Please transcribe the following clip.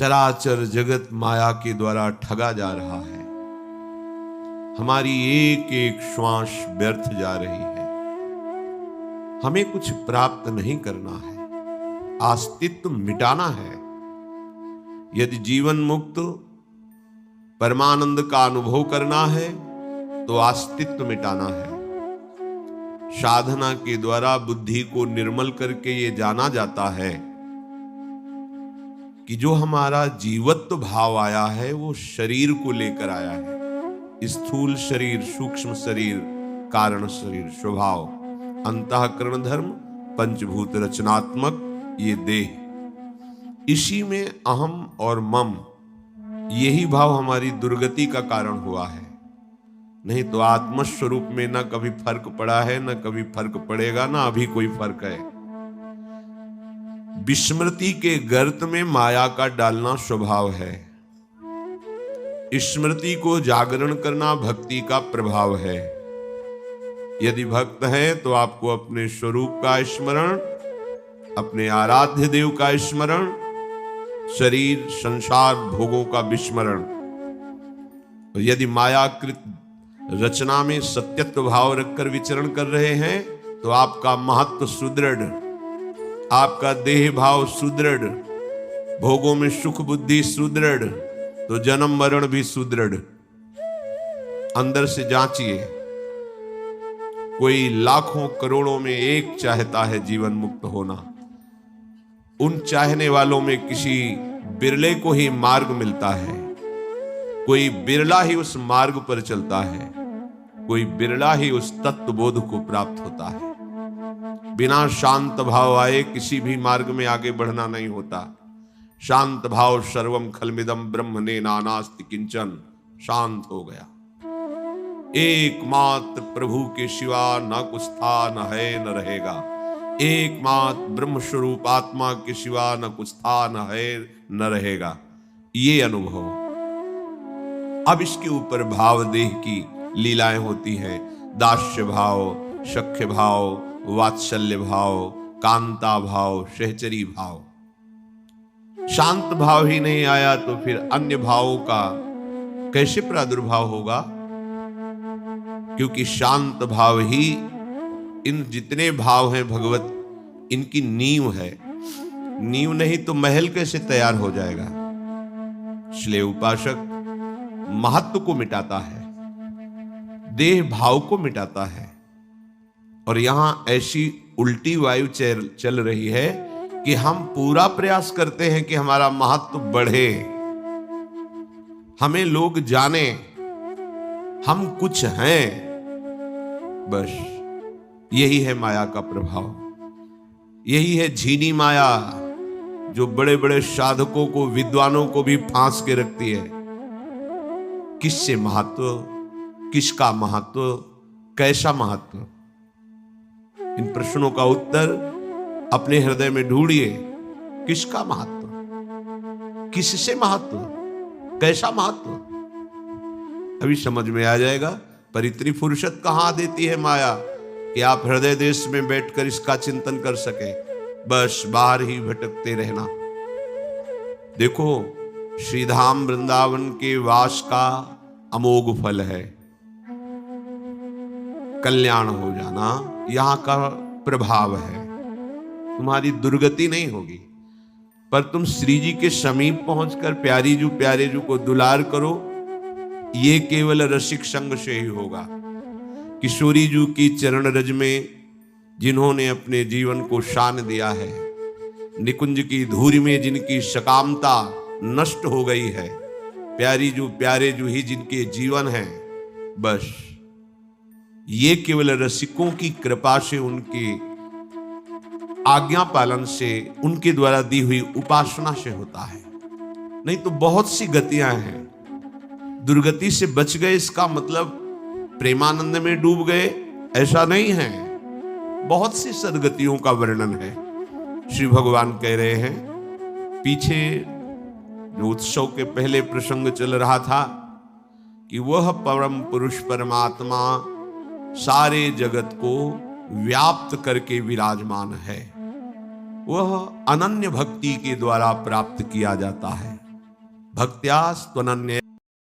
चराचर जगत माया के द्वारा ठगा जा रहा है। हमारी एक एक श्वास व्यर्थ जा रही है। हमें कुछ प्राप्त नहीं करना है, अस्तित्व मिटाना है। यदि जीवन मुक्त परमानंद का अनुभव करना है तो अस्तित्व मिटाना है। साधना के द्वारा बुद्धि को निर्मल करके ये जाना जाता है कि जो हमारा जीवत्व भाव आया है वो शरीर को लेकर आया है। स्थूल शरीर, सूक्ष्म शरीर, कारण शरीर, स्वभाव, अंतःकरण धर्म, पंचभूत रचनात्मक ये देह, इसी में अहम और मम, यही भाव हमारी दुर्गति का कारण हुआ है। नहीं तो आत्मस्वरूप में ना कभी फर्क पड़ा है, ना कभी फर्क पड़ेगा, ना अभी कोई फर्क है। विस्मृति के गर्त में माया का डालना स्वभाव है। स्मृति को जागरण करना भक्ति का प्रभाव है। यदि भक्त हैं तो आपको अपने स्वरूप का स्मरण, अपने आराध्य देव का स्मरण, शरीर संसार भोगों का विस्मरण। यदि मायाकृत रचना में सत्यत्व भाव रखकर विचरण कर रहे हैं तो आपका महत्व सुदृढ़, आपका देह भाव सुदृढ़, भोगों में सुख बुद्धि सुदृढ़, तो जन्म मरण भी सुदृढ़। अंदर से जांचिए। कोई लाखों करोड़ों में एक चाहता है जीवन मुक्त होना। उन चाहने वालों में किसी बिरले को ही मार्ग मिलता है। कोई बिरला ही उस मार्ग पर चलता है, कोई बिरला ही उस तत्व बोध को प्राप्त होता है। बिना शांत भाव आए किसी भी मार्ग में आगे बढ़ना नहीं होता। शांत भाव सर्वम खलमिदम ब्रह्मणे नानास्ति किंचन, शांत हो गया। एकमात्र प्रभु के सिवा न कुछ था, न है, न रहेगा। एकमात्र ब्रह्म स्वरूप आत्मा के सिवा न कुछ था, न है, न रहेगा। ये अनुभव। अब इसके ऊपर भाव देह की लीलाएं होती हैं। दास्य भाव, सख्य भाव, वात्सल्य भाव, कांता भाव, सहचरी भाव। शांत भाव ही नहीं आया तो फिर अन्य भावों का कैसे प्रादुर्भाव होगा? क्योंकि शांत भाव ही इन जितने भाव हैं भगवत, इनकी नींव है। नींव नहीं तो महल कैसे तैयार हो जाएगा? इसलिए उपासक महत्व को मिटाता है, देह भाव को मिटाता है। और यहां ऐसी उल्टी वायु चल रही है कि हम पूरा प्रयास करते हैं कि हमारा महत्व बढ़े, हमें लोग जाने, हम कुछ हैं। बस यही है माया का प्रभाव। यही है झीनी माया जो बड़े बड़े साधकों को, विद्वानों को भी फांस के रखती है। किससे महत्व, किसका महत्व, कैसा महत्व? इन प्रश्नों का उत्तर अपने हृदय में ढूंढिए। किसका महत्व, किससे महत्व, कैसा महत्व? अभी समझ में आ जाएगा। पर इतनी फुर्सत कहां देती है माया कि आप हृदय देश में बैठकर इसका चिंतन कर सके। बस बाहर ही भटकते रहना। देखो, श्रीधाम वृंदावन के वास का अमोघ फल है कल्याण हो जाना। यहां का प्रभाव है। तुम्हारी दुर्गति नहीं होगी, पर तुम श्री जी के समीप पहुंचकर प्यारी जू प्यारे जू को दुलार करो। ये केवल रसिक संग से ही होगा। किशोरी जू की चरण रज में जिन्होंने अपने जीवन को शान दिया है, निकुंज की धूरी में जिनकी सकामता नष्ट हो गई है, प्यारी जू प्यारे जू ही जिनके जीवन हैं, बस ये केवल रसिकों की कृपा से, उनके आज्ञा पालन से, उनके द्वारा दी हुई उपासना से होता है। नहीं तो बहुत सी गतियां हैं। दुर्गति से बच गए इसका मतलब प्रेमानंद में डूब गए, ऐसा नहीं है। बहुत सी सदगतियों का वर्णन है। श्री भगवान कह रहे हैं, पीछे जो उत्सव के पहले प्रसंग चल रहा था कि वह परम पुरुष परमात्मा सारे जगत को व्याप्त करके विराजमान है। वह अनन्य भक्ति के द्वारा प्राप्त किया जाता है। भक्त्या स्वनन्य